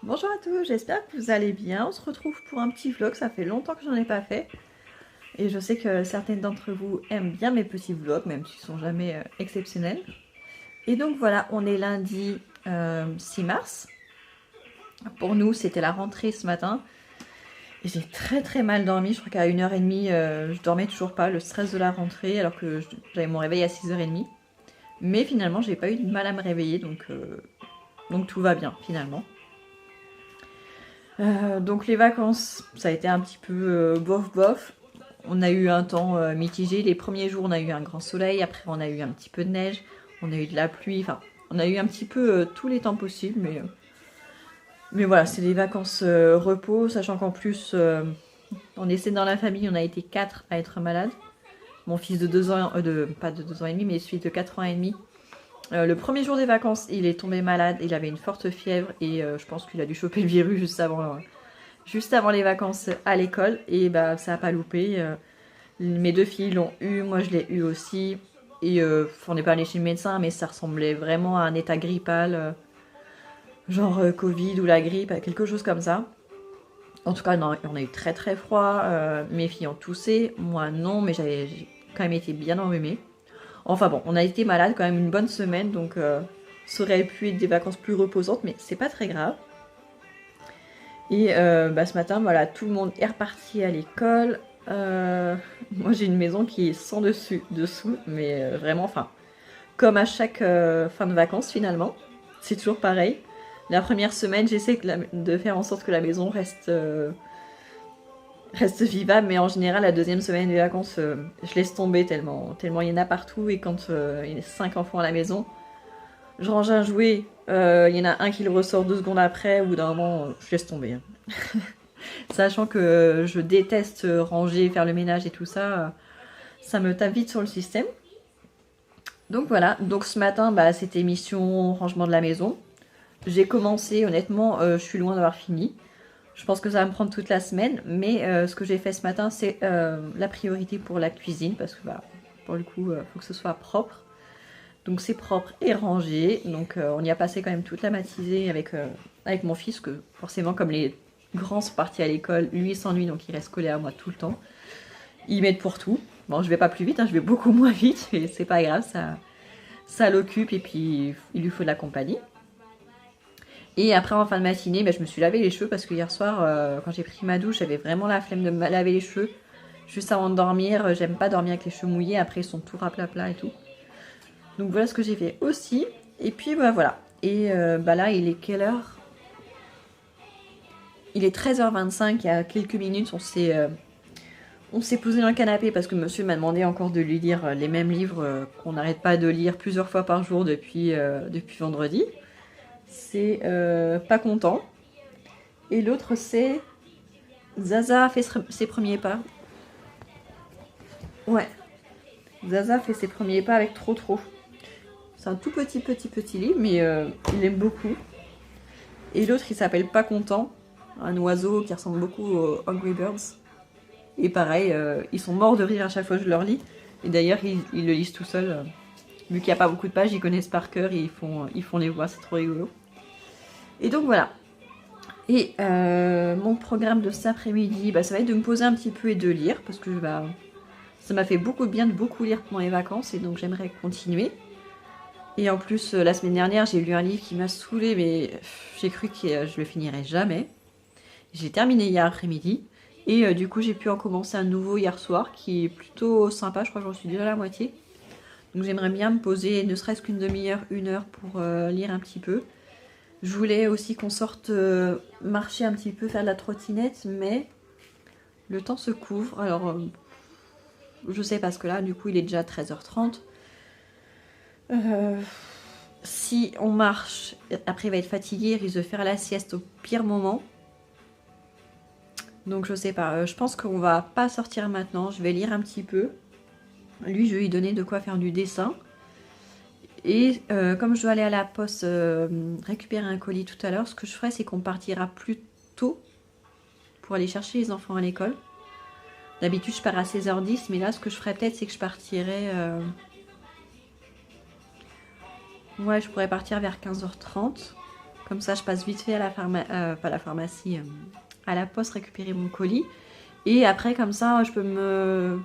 Bonjour à tous, j'espère que vous allez bien. On se retrouve pour un petit vlog, ça fait longtemps que j'en ai pas fait. Et je sais que certaines d'entre vous aiment bien mes petits vlogs, même s'ils sont jamais exceptionnels. Et donc voilà, on est lundi 6 mars. Pour nous, c'était la rentrée ce matin. Et j'ai très mal dormi, je crois qu'à 1h30, je dormais toujours pas, le stress de la rentrée, alors que j'avais mon réveil à 6h30. Mais finalement, j'ai pas eu de mal à me réveiller, donc tout va bien finalement. Donc les vacances, ça a été un petit peu bof. On a eu un temps mitigé. Les premiers jours, on a eu un grand soleil. Après, on a eu un petit peu de neige. On a eu de la pluie. Enfin, on a eu un petit peu tous les temps possibles. Mais voilà, c'est les vacances repos. Sachant qu'en plus, on essaie dans la famille. On a été 4 à être malades. Mon fils de 2 ans, pas de 2 ans et demi, mais celui de 4 ans et demi. Le premier jour des vacances, il est tombé malade. Il avait une forte fièvre. Et je pense qu'il a dû choper le virus juste avant les vacances à l'école, et bah ça a pas loupé. Mes deux filles l'ont eu, moi je l'ai eu aussi, et on n'est pas allé chez le médecin, mais ça ressemblait vraiment à un état grippal, genre Covid ou la grippe, quelque chose comme ça. En tout cas, non, on a eu très froid, mes filles ont toussé, moi non, mais j'ai quand même été bien enrhumée. Enfin bon, on a été malade quand même une bonne semaine, donc ça aurait pu être des vacances plus reposantes, mais c'est pas très grave. Et ce matin, voilà, tout le monde est reparti à l'école. Moi, j'ai une maison qui est sans dessous, mais vraiment, enfin, comme à chaque fin de vacances finalement, c'est toujours pareil. La première semaine, j'essaie de faire en sorte que la maison reste vivable, mais en général, la deuxième semaine des vacances, je laisse tomber tellement il y en a partout, et quand il y a 5 enfants à la maison, je range un jouet, il y en a un qui le ressort 2 secondes après, au bout d'un moment, je laisse tomber. Sachant que je déteste ranger, faire le ménage et tout ça, ça me tape vite sur le système. Donc voilà, donc ce matin, c'était mission rangement de la maison. J'ai commencé, honnêtement, je suis loin d'avoir fini. Je pense que ça va me prendre toute la semaine, mais ce que j'ai fait ce matin, c'est la priorité pour la cuisine, parce que pour le coup, il faut que ce soit propre. Donc c'est propre et rangé, donc on y a passé quand même toute la matinée avec mon fils, que forcément, comme les grands sont partis à l'école, lui s'ennuie, donc il reste collé à moi tout le temps. Il m'aide pour tout. Bon, je vais pas plus vite, je vais beaucoup moins vite, mais c'est pas grave, ça l'occupe, et puis il lui faut de la compagnie. Et après, en fin de matinée, je me suis lavé les cheveux, parce que hier soir, quand j'ai pris ma douche, j'avais vraiment la flemme de me laver les cheveux juste avant de dormir. J'aime pas dormir avec les cheveux mouillés, après ils sont tout raplapla et tout. Donc voilà ce que j'ai fait aussi. Et puis voilà. Et là, il est quelle heure? Il est 13h25, il y a quelques minutes, on s'est posé dans le canapé parce que monsieur m'a demandé encore de lui lire les mêmes livres qu'on n'arrête pas de lire plusieurs fois par jour depuis vendredi. C'est Pas content. Et l'autre, c'est Zaza a fait ses premiers pas. Ouais. Zaza fait ses premiers pas avec Trop. C'est un tout petit livre, mais il aime beaucoup. Et l'autre, il s'appelle Pas content. Un oiseau qui ressemble beaucoup aux Hungry Birds. Et pareil, ils sont morts de rire à chaque fois que je leur lis. Et d'ailleurs, ils le lisent tout seuls. Vu qu'il n'y a pas beaucoup de pages, ils connaissent par cœur et ils font les voix, c'est trop rigolo. Et donc voilà. Et mon programme de cet après-midi, ça va être de me poser un petit peu et de lire. Parce que ça m'a fait beaucoup de bien de beaucoup lire pendant les vacances. Et donc j'aimerais continuer. Et en plus, la semaine dernière, j'ai lu un livre qui m'a saoulée, mais j'ai cru que je le finirais jamais. J'ai terminé hier après-midi. Et du coup, j'ai pu en commencer un nouveau hier soir qui est plutôt sympa. Je crois que j'en suis déjà à la moitié. Donc j'aimerais bien me poser ne serait-ce qu'une demi-heure, 1 heure pour lire un petit peu. Je voulais aussi qu'on sorte marcher un petit peu, faire de la trottinette, mais le temps se couvre. Alors, je sais parce que là, du coup, il est déjà 13h30. Si on marche, après il va être fatigué, il risque de faire la sieste au pire moment. Donc je sais pas, je pense qu'on va pas sortir maintenant, je vais lire un petit peu. Lui, je vais lui donner de quoi faire du dessin. Et comme je dois aller à la poste récupérer un colis tout à l'heure, ce que je ferai, c'est qu'on partira plus tôt pour aller chercher les enfants à l'école. D'habitude, je pars à 16h10, mais là, ce que je ferai peut-être, c'est que je partirai... Ouais, je pourrais partir vers 15h30. Comme ça, je passe vite fait à la pas la pharmacie, à la poste récupérer mon colis. Et après, comme ça, je peux me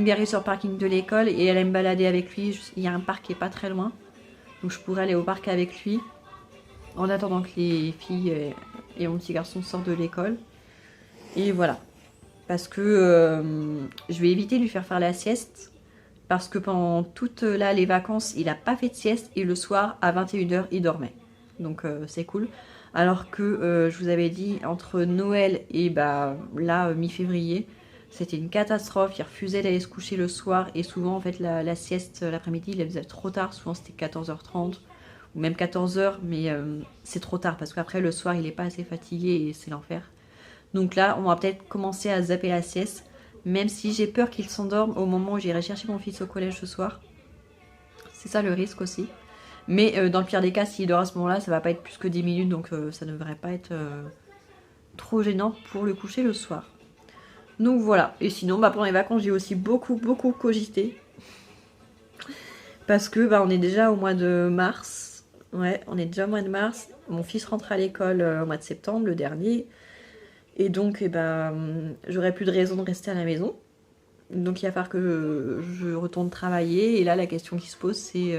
garer sur le parking de l'école et aller me balader avec lui. Il y a un parc qui est pas très loin. Donc je pourrais aller au parc avec lui en attendant que les filles et mon petit garçon sortent de l'école. Et voilà. Parce que je vais éviter de lui faire la sieste. Parce que pendant toutes là, les vacances, il n'a pas fait de sieste. Et le soir, à 21h, il dormait. Donc c'est cool. Alors que je vous avais dit, entre Noël et là, mi-février, c'était une catastrophe. Il refusait d'aller se coucher le soir. Et souvent, en fait, la sieste l'après-midi, il la faisait trop tard. Souvent, c'était 14h30 ou même 14h. Mais c'est trop tard parce qu'après, le soir, il n'est pas assez fatigué et c'est l'enfer. Donc là, on va peut-être commencer à zapper la sieste. Même si j'ai peur qu'il s'endorme au moment où j'irai chercher mon fils au collège ce soir. C'est ça le risque aussi. Mais dans le pire des cas, s'il dort à ce moment-là, ça va pas être plus que 10 minutes. Donc ça ne devrait pas être trop gênant pour le coucher le soir. Donc voilà. Et sinon, pendant les vacances, j'ai aussi beaucoup cogité. Parce que on est déjà au mois de mars. Ouais, on est déjà au mois de mars. Mon fils rentre à l'école au mois de septembre, le dernier. Et donc, j'aurais plus de raison de rester à la maison. Donc, il va falloir que je retourne travailler. Et là, la question qui se pose, c'est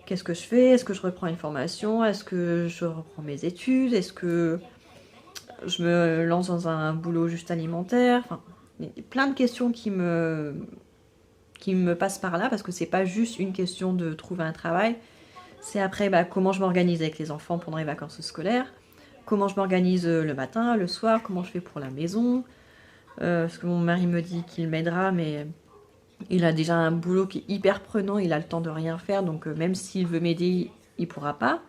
qu'est-ce que je fais? Est-ce que je reprends une formation? Est-ce que je reprends mes études? Est-ce que je me lance dans un boulot juste alimentaire? Enfin, il y a plein de questions qui me passent par là. Parce que c'est pas juste une question de trouver un travail. C'est après comment je m'organise avec les enfants pendant les vacances scolaires. Comment je m'organise le matin, le soir, comment je fais pour la maison. Parce que mon mari me dit qu'il m'aidera, mais il a déjà un boulot qui est hyper prenant, il a le temps de rien faire, donc même s'il veut m'aider, il pourra pas.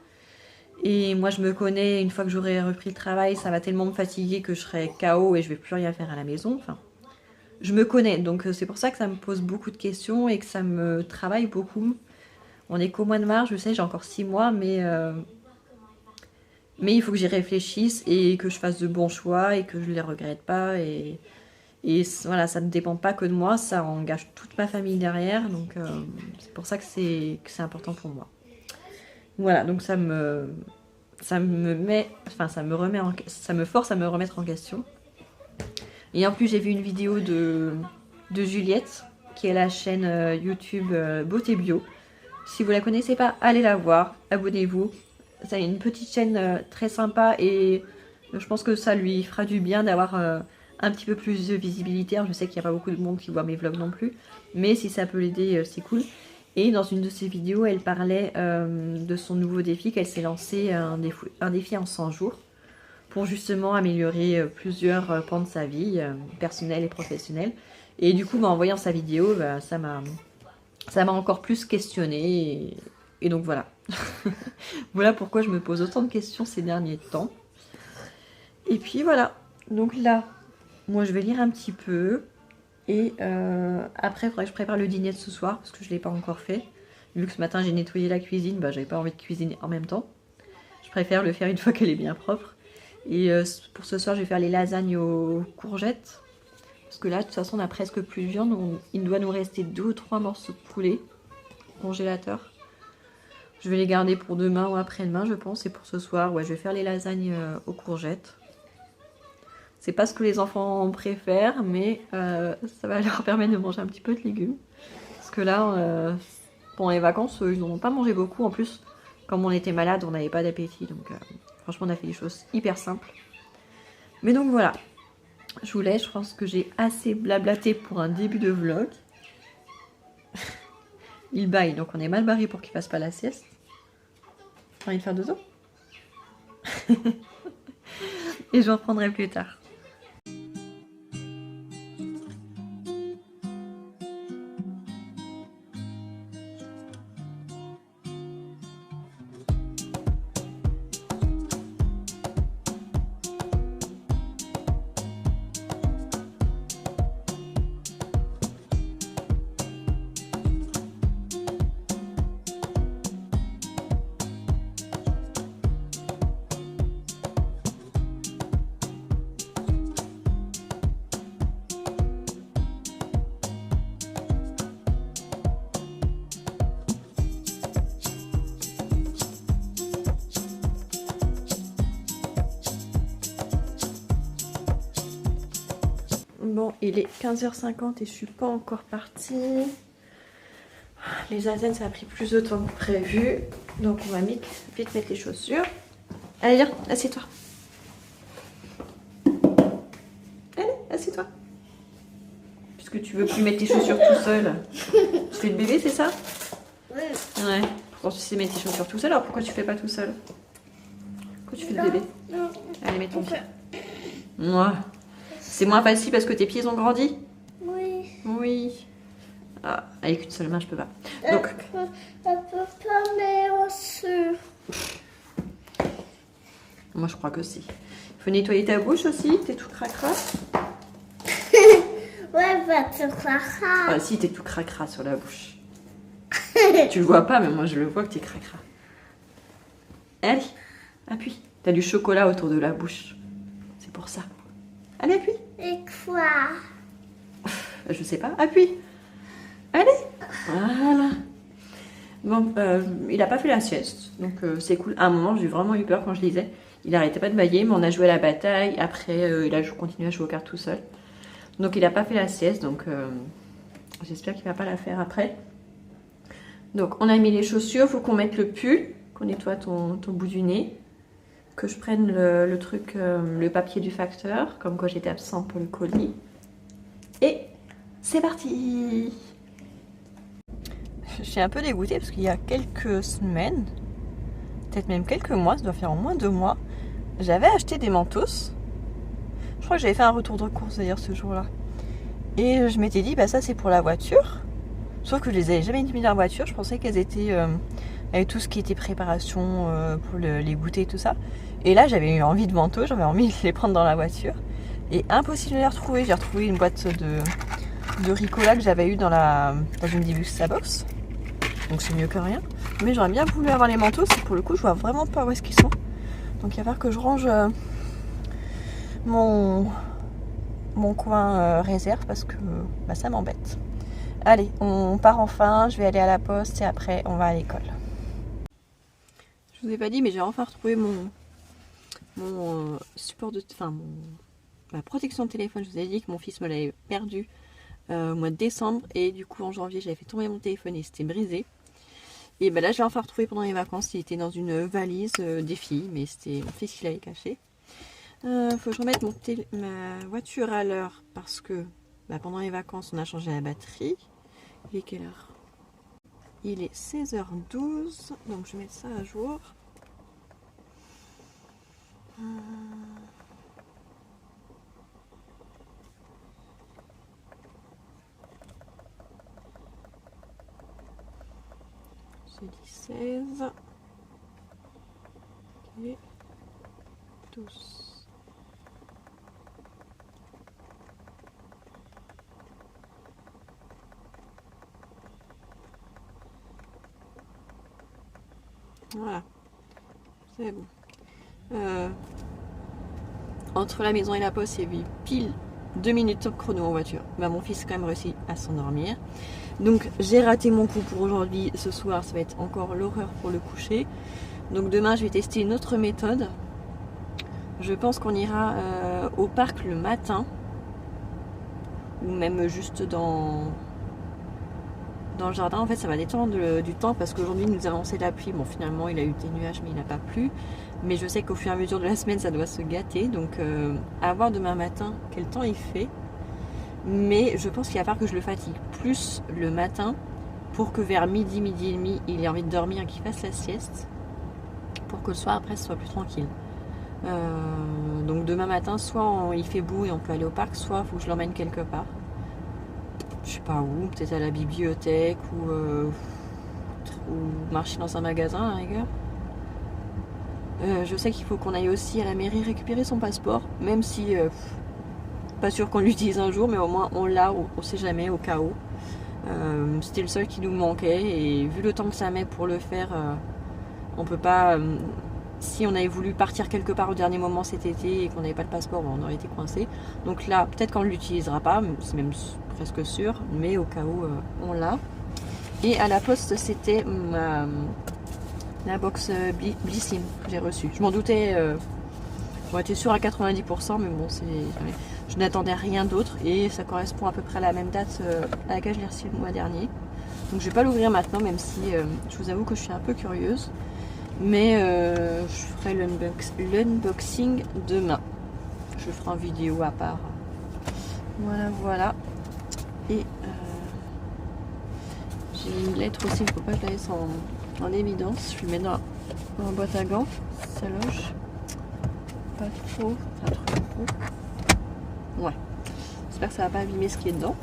Et moi je me connais, une fois que j'aurai repris le travail, ça va tellement me fatiguer que je serai KO et je vais plus rien faire à la maison. Enfin, je me connais, donc c'est pour ça que ça me pose beaucoup de questions et que ça me travaille beaucoup. On est qu'au mois de mars, je sais, j'ai encore 6 mois, mais il faut que j'y réfléchisse et que je fasse de bons choix et que je ne les regrette pas. Et voilà, ça ne dépend pas que de moi, ça engage toute ma famille derrière. Donc c'est pour ça que c'est important pour moi. Voilà, donc ça me force à me remettre en question. Et en plus, j'ai vu une vidéo de Juliette, qui est la chaîne YouTube Beauté Bio. Si vous la connaissez pas, allez la voir, abonnez-vous. C'est une petite chaîne très sympa et je pense que ça lui fera du bien d'avoir un petit peu plus de visibilité. Alors, je sais qu'il n'y a pas beaucoup de monde qui voit mes vlogs non plus, mais si ça peut l'aider, c'est cool. Et dans une de ses vidéos, elle parlait de son nouveau défi, qu'elle s'est lancé un défi en 100 jours pour justement améliorer plusieurs pans de sa vie, personnelle et professionnelle. Et du coup, en voyant sa vidéo, ça m'a encore plus questionné. Et donc voilà. Voilà pourquoi je me pose autant de questions ces derniers temps. Et puis voilà. Donc là, moi je vais lire un petit peu. Et après, il faudrait que je prépare le dîner de ce soir, parce que je ne l'ai pas encore fait. Vu que ce matin j'ai nettoyé la cuisine, j'avais pas envie de cuisiner en même temps. Je préfère le faire une fois qu'elle est bien propre. Et pour ce soir, je vais faire les lasagnes aux courgettes. Parce que là, de toute façon, on a presque plus de viande. Il doit nous rester 2 ou 3 morceaux de poulet au congélateur. Je vais les garder pour demain ou après-demain, je pense. Et pour ce soir, je vais faire les lasagnes aux courgettes. C'est pas ce que les enfants préfèrent, mais ça va leur permettre de manger un petit peu de légumes. Parce que là, pendant les vacances, ils n'ont pas mangé beaucoup. En plus, comme on était malade, on n'avait pas d'appétit. Donc franchement, on a fait des choses hyper simples. Mais donc voilà. Je vous laisse, je pense que j'ai assez blablaté pour un début de vlog. Il baille, donc on est mal barré pour qu'il fasse pas la sieste. J'ai envie de faire dodo. Et je reprendrai plus tard. Bon, il est 15h50 et je suis pas encore partie. Les zazen, ça a pris plus de temps que prévu. Donc on va vite mettre les chaussures. Allez, viens, assieds-toi. Allez, assieds-toi. Puisque tu veux plus mettre tes chaussures tout seul. Tu fais le bébé, c'est ça? Ouais. Ouais. Pourquoi tu sais mettre tes chaussures tout seul, alors pourquoi tu fais pas tout seul? Pourquoi tu fais le bébé? Non. Allez, mets ton pied. Ouais. C'est moins facile parce que tes pieds ont grandi? Oui. Oui. Ah, avec une seule main, je peux pas. Donc. Elle peut pas mettre dessus. Moi, je crois que si. Il faut nettoyer ta bouche aussi. T'es tout cracra. Ouais, bah tu croiras. Ah, si, t'es tout cracra sur la bouche. Tu le vois pas, mais moi, je le vois que t'es cracra. Allez, appuie. T'as du chocolat autour de la bouche. C'est pour ça. Allez, appuie. Et quoi? Je sais pas. Appuie. Allez. Voilà. Bon, il a pas fait la sieste, donc c'est cool. À un moment, j'ai vraiment eu peur quand je lisais. Il arrêtait pas de bailler, mais on a joué à la bataille. Après, il a continué à jouer aux cartes tout seul. Donc, il a pas fait la sieste, donc j'espère qu'il va pas la faire après. Donc, on a mis les chaussures. Faut qu'on mette le pull, qu'on nettoie ton bout du nez. Que je prenne le truc, le papier du facteur, comme quoi j'étais absente pour le colis. Et c'est parti! Je suis un peu dégoûtée parce qu'il y a quelques semaines, peut-être même quelques mois, ça doit faire au moins 2 mois, j'avais acheté des mentos. Je crois que j'avais fait un retour de course d'ailleurs ce jour-là. Et je m'étais dit, bah ça c'est pour la voiture. Sauf que je les avais jamais mis dans la voiture, je pensais qu'elles étaient avec tout ce qui était préparation pour les goûter et tout ça. Et là j'avais eu envie de mentos, j'avais envie de les prendre dans la voiture. Et impossible de les retrouver, j'ai retrouvé une boîte de Ricola que j'avais eu dans une Deluxe box. Donc c'est mieux que rien. Mais j'aurais bien voulu avoir les mentos. Et pour le coup, je vois vraiment pas où est-ce qu'ils sont. Donc il va falloir que je range mon coin réserve parce que bah, ça m'embête. Allez, on part enfin. Je vais aller à la poste et après on va à l'école. Je vous ai pas dit, mais j'ai enfin retrouvé mon support de... Enfin, ma protection de téléphone. Je vous ai dit que mon fils me l'avait perdu au mois de décembre. Et du coup, en janvier, j'avais fait tomber mon téléphone et c'était brisé. Et ben là, je l'ai enfin retrouvé pendant les vacances. Il était dans une valise des filles, mais c'était mon fils qui l'avait caché. Faut que je remette ma voiture à l'heure parce que bah, pendant les vacances, on a changé la batterie. Il est quelle heure? Il est 16h12, donc je vais mettre ça à jour. J'ai dit 16. Ok. 12. Voilà. C'est bon. Entre la maison et la poste, il y avait pile 2 minutes top chrono en voiture. Bah, mon fils a quand même réussi à s'endormir. Donc j'ai raté mon coup pour aujourd'hui. Ce soir, ça va être encore l'horreur pour le coucher. Donc demain, je vais tester une autre méthode. Je pense qu'on ira au parc le matin. Ou même juste dans le jardin. En fait, ça va détendre du temps parce qu'aujourd'hui, il nous a annoncé la pluie. Bon, finalement, il a eu des nuages, mais il n'a pas plu. Mais je sais qu'au fur et à mesure de la semaine, ça doit se gâter. Donc, à voir demain matin quel temps il fait. Mais je pense qu'il va falloir que je le fatigue plus le matin pour que vers midi et demi, il ait envie de dormir et qu'il fasse la sieste. Pour que le soir, après, ce soit plus tranquille. Donc demain matin, soit il fait beau et on peut aller au parc, soit il faut que je l'emmène quelque part. Je sais pas où, peut-être à la bibliothèque ou marcher dans un magasin à la rigueur. Je sais qu'il faut qu'on aille aussi à la mairie récupérer son passeport, même si pas sûr qu'on l'utilise un jour, mais au moins on l'a, on sait jamais, au cas où. C'était le seul qui nous manquait et vu le temps que ça met pour le faire, on peut pas... si on avait voulu partir quelque part au dernier moment cet été et qu'on n'avait pas de passeport, on aurait été coincé. Donc là, peut-être qu'on ne l'utilisera pas, c'est même presque sûr, mais au cas où, on l'a. Et à la poste, c'était la box Blissim que j'ai reçue. Je m'en doutais, j'en étais sûre à 90%, mais bon, c'est jamais. Je n'attendais rien d'autre et ça correspond à peu près à la même date à laquelle je l'ai reçu le mois dernier. Donc je vais pas l'ouvrir maintenant, même si je vous avoue que je suis un peu curieuse. Mais je ferai l'unboxing demain. Je ferai en vidéo à part. Voilà, voilà. Et j'ai une lettre aussi, il ne faut pas que je la laisse en évidence. Je lui mets dans la boîte à gants. Ça loge. Pas trop. Enfin, trop gros. Ouais. J'espère que ça va pas abîmer ce qui est dedans.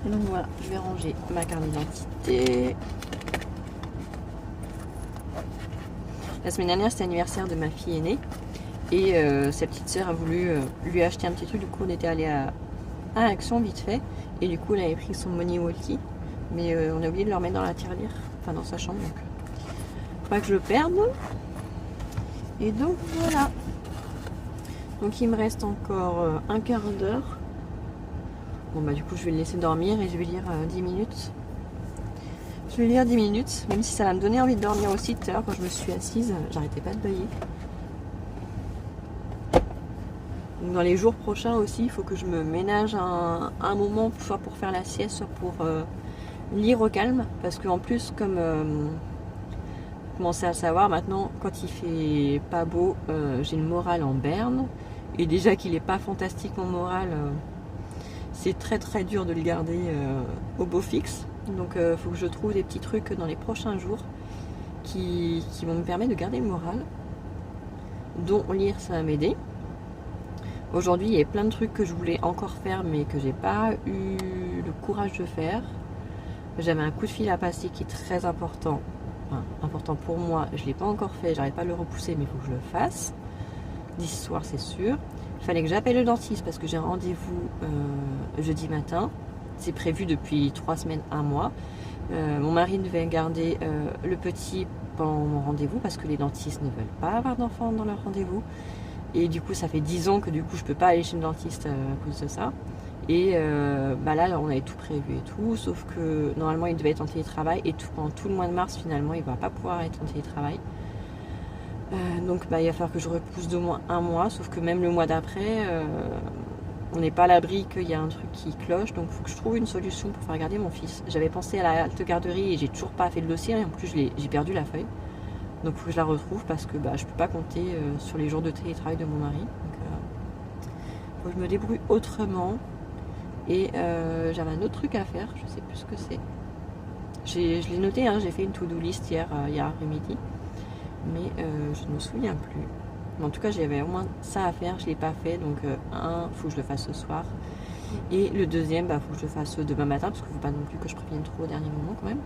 Et donc voilà, je vais ranger ma carte d'identité. La semaine dernière, c'était l'anniversaire de ma fille aînée. Et sa petite sœur a voulu lui acheter un petit truc. Du coup, on était allé à Action vite fait. Et du coup, elle avait pris son money walkie. Mais on a oublié de le remettre dans la tirelire. Enfin, dans sa chambre. Donc, faut pas que je le perde. Et donc, voilà. Donc, il me reste encore un quart d'heure. Bon, bah, du coup, je vais le laisser dormir et je vais lire 10 minutes. Je vais lire 10 minutes, même si ça va me donner envie de dormir aussi tout à l'heure quand je me suis assise. J'arrêtais pas de bailler. Dans les jours prochains aussi, il faut que je me ménage un moment, soit pour faire la sieste, soit pour lire au calme. Parce qu'en plus, comme vous commencez à le savoir maintenant, quand il fait pas beau, j'ai le moral en berne. Et déjà qu'il est pas fantastique mon moral, c'est très très dur de le garder au beau fixe. Donc il faut que je trouve des petits trucs dans les prochains jours qui vont me permettre de garder le moral. Dont lire, ça va m'aider. Aujourd'hui, il y a plein de trucs que je voulais encore faire, mais que j'ai pas eu le courage de faire. J'avais un coup de fil à passer qui est très important. Enfin, important pour moi. Je l'ai pas encore fait, j'arrête pas de le repousser, mais il faut que je le fasse. D'ici soir, c'est sûr. Il fallait que j'appelle le dentiste parce que j'ai un rendez-vous jeudi matin. C'est prévu depuis 3 semaines, 1 mois. Mon mari devait garder le petit pendant mon rendez-vous parce que les dentistes ne veulent pas avoir d'enfants dans leur rendez-vous. Et du coup, ça fait 10 ans que du coup, je peux pas aller chez le dentiste à cause de ça. Et bah là, on avait tout prévu et tout, sauf que normalement, il devait être en télétravail et pendant tout le mois de mars, finalement, il va pas pouvoir être en télétravail. Donc, bah, il va falloir que je repousse d'au moins 1 mois, sauf que même le mois d'après, on n'est pas à l'abri qu'il y a un truc qui cloche, donc il faut que je trouve une solution pour faire garder mon fils. J'avais pensé à la halte garderie et j'ai toujours pas fait le dossier, et en plus, j'ai perdu la feuille. Donc il faut que je la retrouve parce que bah, je peux pas compter sur les jours de télétravail de mon mari. Donc faut que je me débrouille autrement. Et j'avais un autre truc à faire, je sais plus ce que c'est. Je l'ai noté, hein, j'ai fait une to-do list hier après-midi. Mais je ne me souviens plus. Mais en tout cas, j'avais au moins ça à faire, je ne l'ai pas fait. Donc il faut que je le fasse ce soir. Et le deuxième, bah, faut que je le fasse demain matin parce qu'il ne faut pas non plus que je prévienne trop au dernier moment quand même.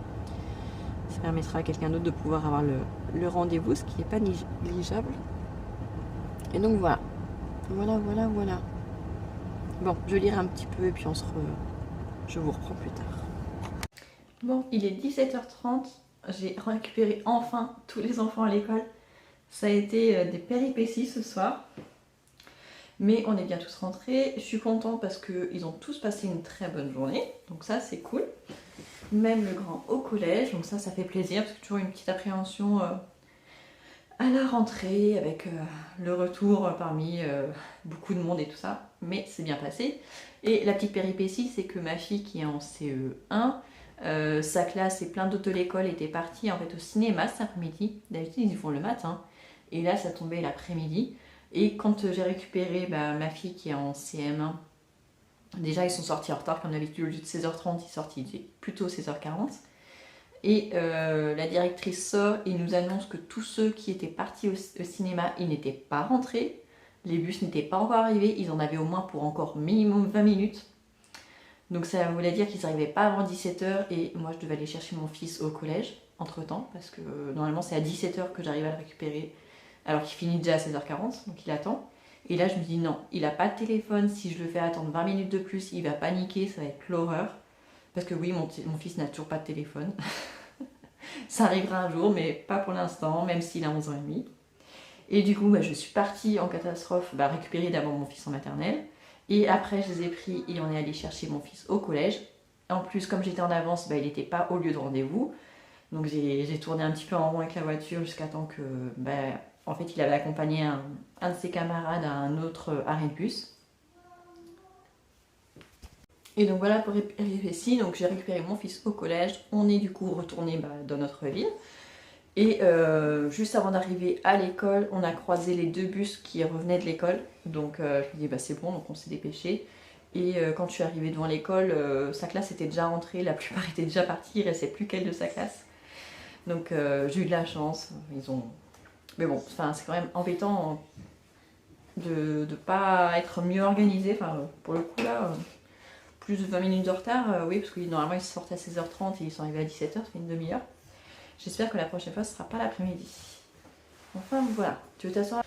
Ça permettra à quelqu'un d'autre de pouvoir avoir le rendez-vous, ce qui n'est pas négligeable. Et donc voilà. Voilà. Bon, je lirai un petit peu et puis je vous reprends plus tard. Bon, il est 17h30. J'ai récupéré enfin tous les enfants à l'école. Ça a été des péripéties ce soir. Mais on est bien tous rentrés. Je suis contente parce qu'ils ont tous passé une très bonne journée. Donc ça, c'est cool. Même le grand au collège, donc ça fait plaisir parce que toujours une petite appréhension à la rentrée avec le retour parmi beaucoup de monde et tout ça, mais c'est bien passé. Et la petite péripétie, c'est que ma fille qui est en CE1, sa classe et plein d'autres de l'école étaient partis en fait au cinéma cet après-midi. D'habitude ils y font le matin et là ça tombait l'après-midi. Et quand j'ai récupéré ma fille qui est en CM1, déjà, ils sont sortis en retard, comme d'habitude, au lieu de 16h30, ils sont sortis plutôt 16h40. Et la directrice sort et nous annonce que tous ceux qui étaient partis au cinéma, ils n'étaient pas rentrés. Les bus n'étaient pas encore arrivés. Ils en avaient au moins pour encore minimum 20 minutes. Donc ça voulait dire qu'ils n'arrivaient pas avant 17h. Et moi, je devais aller chercher mon fils au collège, entre-temps. Parce que normalement, c'est à 17h que j'arrive à le récupérer. Alors qu'il finit déjà à 16h40, donc il attend. Et là, je me dis non, il n'a pas de téléphone. Si je le fais attendre 20 minutes de plus, il va paniquer, ça va être l'horreur. Parce que oui, mon fils n'a toujours pas de téléphone. Ça arrivera un jour, mais pas pour l'instant, même s'il a 11 ans et demi. Et du coup, je suis partie en catastrophe récupérer d'abord mon fils en maternelle. Et après, je les ai pris et on est allé chercher mon fils au collège. En plus, comme j'étais en avance, il n'était pas au lieu de rendez-vous. Donc j'ai tourné un petit peu en rond avec la voiture jusqu'à temps que... en fait, il avait accompagné un de ses camarades à un autre arrêt de bus. Et donc voilà pour péripéties, donc j'ai récupéré mon fils au collège, on est du coup retourné dans notre ville. Et juste avant d'arriver à l'école, on a croisé les 2 bus qui revenaient de l'école. Donc je me dis bah c'est bon, donc on s'est dépêché. Et quand je suis arrivée devant l'école, sa classe était déjà rentrée, la plupart étaient déjà partis, il ne restait plus qu'elle de sa classe. Donc j'ai eu de la chance, mais bon, c'est quand même embêtant de ne pas être mieux organisé. Enfin, pour le coup là, plus de 20 minutes de retard, oui, parce que normalement ils sortent à 16h30 et ils sont arrivés à 17h, ça fait une demi-heure. J'espère que la prochaine fois ce sera pas l'après-midi. Enfin voilà, tu veux t'asseoir?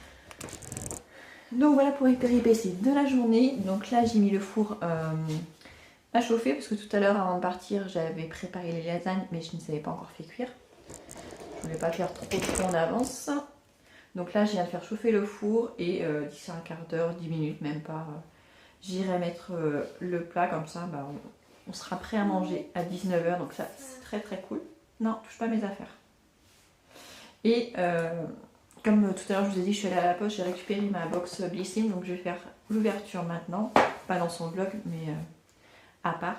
Donc voilà pour les péripéties de la journée. Donc là j'ai mis le four à chauffer parce que tout à l'heure avant de partir j'avais préparé les lasagnes mais je ne savais pas encore fait cuire. Je voulais pas faire trop en avance. Donc là je viens de faire chauffer le four et d'ici un quart d'heure, 10 minutes même pas, j'irai mettre le plat comme ça, on sera prêt à manger à 19h, donc ça c'est très cool. Non, touche pas mes affaires. Et comme tout à l'heure je vous ai dit, je suis allée à la poste, j'ai récupéré ma box Blissim, donc je vais faire l'ouverture maintenant, pas dans son vlog mais à part.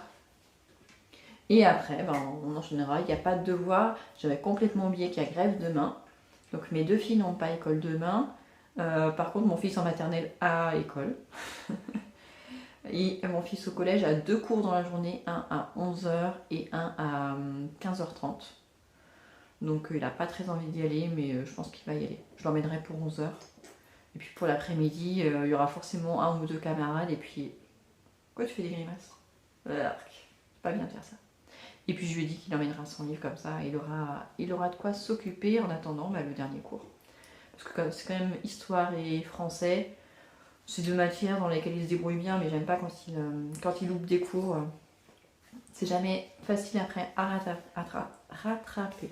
Et après, on enchaînera, il n'y a pas de devoir, j'avais complètement oublié qu'il y a grève demain. Donc mes 2 filles n'ont pas école demain, par contre mon fils en maternelle a école. Et mon fils au collège a 2 cours dans la journée, un à 11h et un à 15h30. Donc il n'a pas très envie d'y aller, mais je pense qu'il va y aller. Je l'emmènerai pour 11h. Et puis pour l'après-midi, il y aura forcément 1 ou 2 camarades. Et puis... Pourquoi tu fais des grimaces? C'est pas bien de faire ça. Et puis je lui ai dit qu'il emmènera son livre comme ça. Il aura de quoi s'occuper en attendant le dernier cours. Parce que c'est quand même histoire et français. C'est 2 matières dans lesquelles il se débrouille bien, mais j'aime pas quand il loupe des cours. C'est jamais facile après à rattraper.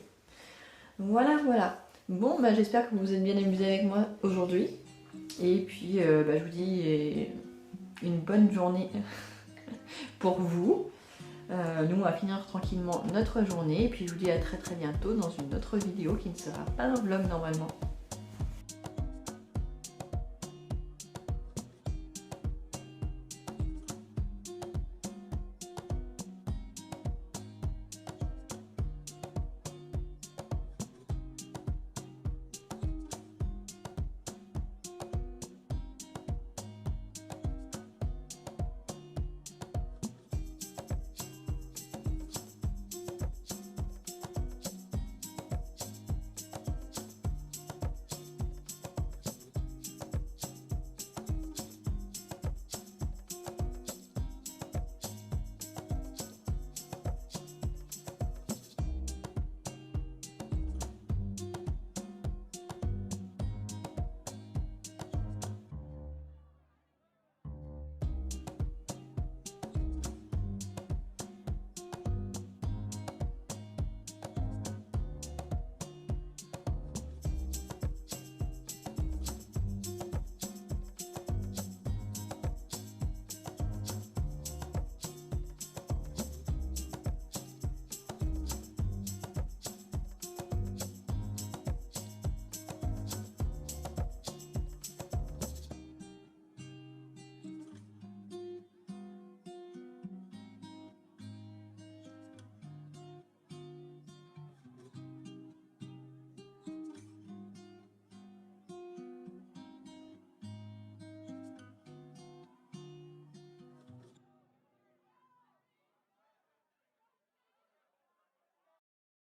Voilà. Bon, j'espère que vous vous êtes bien amusés avec moi aujourd'hui. Et puis, je vous dis une bonne journée pour vous. Nous, on va finir tranquillement notre journée. Et puis, je vous dis à très bientôt dans une autre vidéo qui ne sera pas un vlog normalement.